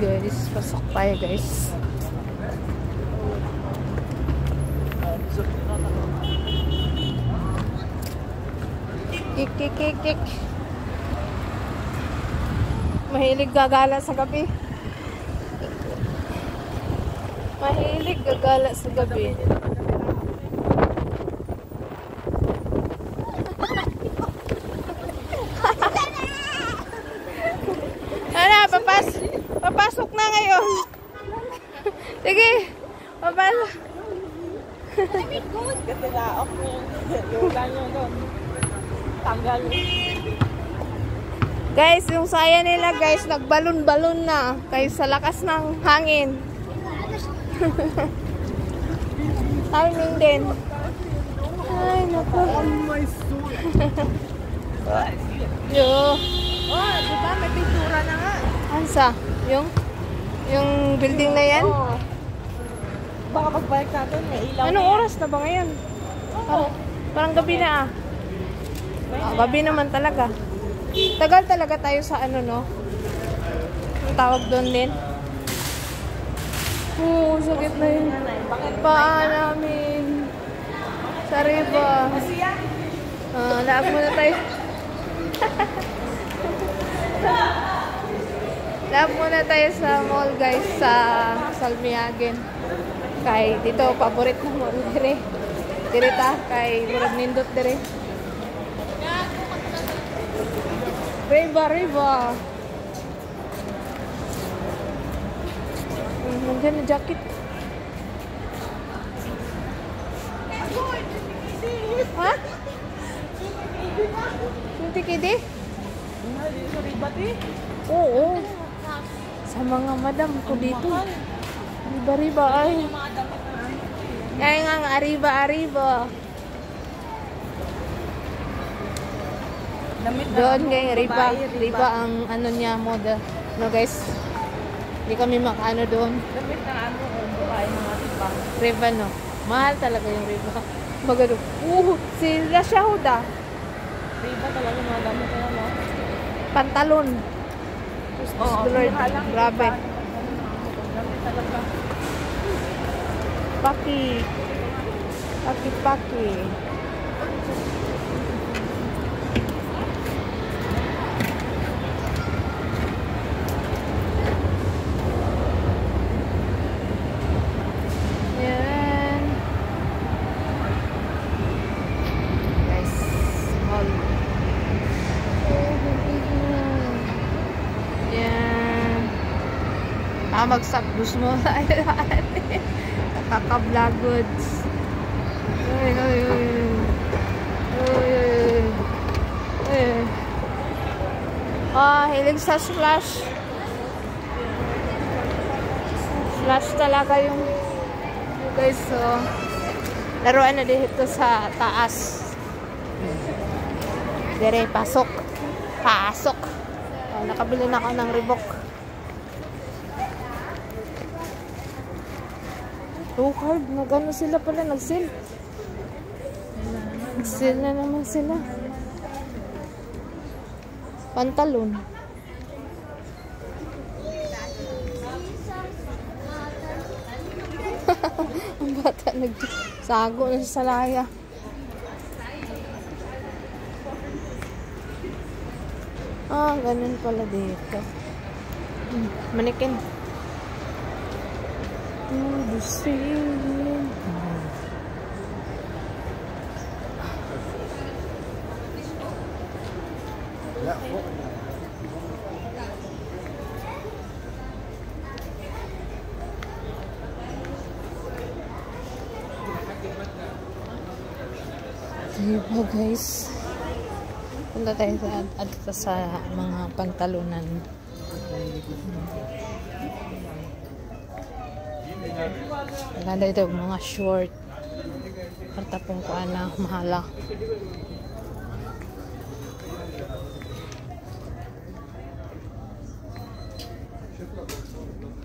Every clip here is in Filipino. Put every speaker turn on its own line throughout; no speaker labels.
guys. Pasok tayo guys. Kik. Mahilig gagala sa gabi. Mahilig gagala sa gabi. Papasok na ngayon. Sige, papasok.
Katilaok mo yung ganyan doon. Tanggal.
Guys, yung saya nila guys, nagbalon-balon na. Kaya sa lakas ng hangin. Timing din. Ay, naku. Yo.
Oh, diba? May pintura na nga.
Ansa? Yung building na yan?
Oo. Baka pagbalik natin, may ilaw.
Anong oras na ba ngayon? Parang gabi na ah. Gabi naman talaga. Tagal talaga tayo sa ano no? Ang tawag doon din. Sakit na yun. Paa namin. Sa riba. Laag muna tayo. Laag muna tayo sa mall guys. Sa Salmiagen. Kay dito, paborit na mall dire. Dirita, kay murag nindot dire. Riba. Nandiyan na jacket. Ha? Yung tikidi? Oo. Sa mga madam ko dito. Riba ay. Kaya nga ariba. Doon kay riba ang ano niya moda. No guys. Hindi kami makaano doon.
Damit na ano, babae mga riba.
Riba no. Mahal talaga yung riba. Magano. Si Rasha Huda.
Riba talaga mga damit na no.
Pantalon.
Oo,
grabe.
Damit talaga.
Paki. Yan. Guys, mall. Yan. Magsakdos mo. Kaka-vlog goods. Hilig sa splash. Splash talaga yung guys, so laruan na dito sa taas. Dire, pasok. Nakabili na ako ng Reebok. Card, nagano sila pala, nag-sale. Nag-sale na naman sila. Pantalon. Ang bata nagsago na sa salaya. Ganun pala dito. Manikin. The ceiling. Diba guys, punta tayo sa mga pantalunan. Maganda ito mga short. Karta pong kuan na mahala.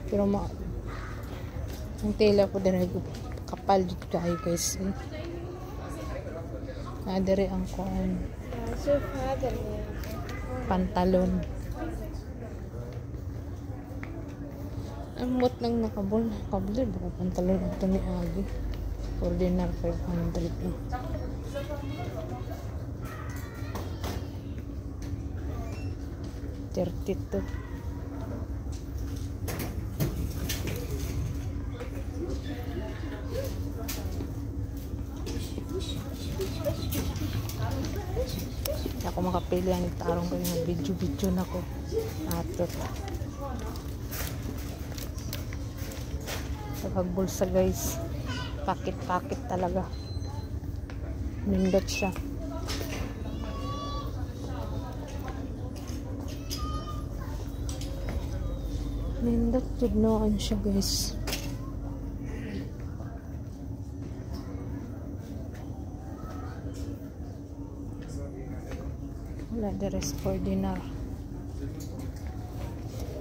Pero ang tela po din kapal dito tayo guys. Adere ang kuan. Pantalon. Amot lang nakabol. Kabul, baka pantalon ito ni Agi. Ordinary 500 na. $32. Ako makapili ang tarong kayo ng video na ko. Atot. Pagbulsa guys. Pakit-pakit talaga. Nindot siya. Nindot tudnoan siya guys. Wala deres for dinner.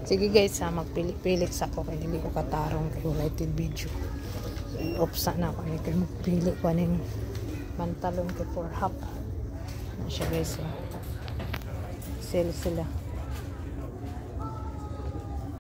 Sige guys ha, magpilik-pilik sa ako kaya hindi ko katarong kay related video. Opsa na ako kaya magpili ko ng pantalon ko for half. Na siya guys ha. Sale sila.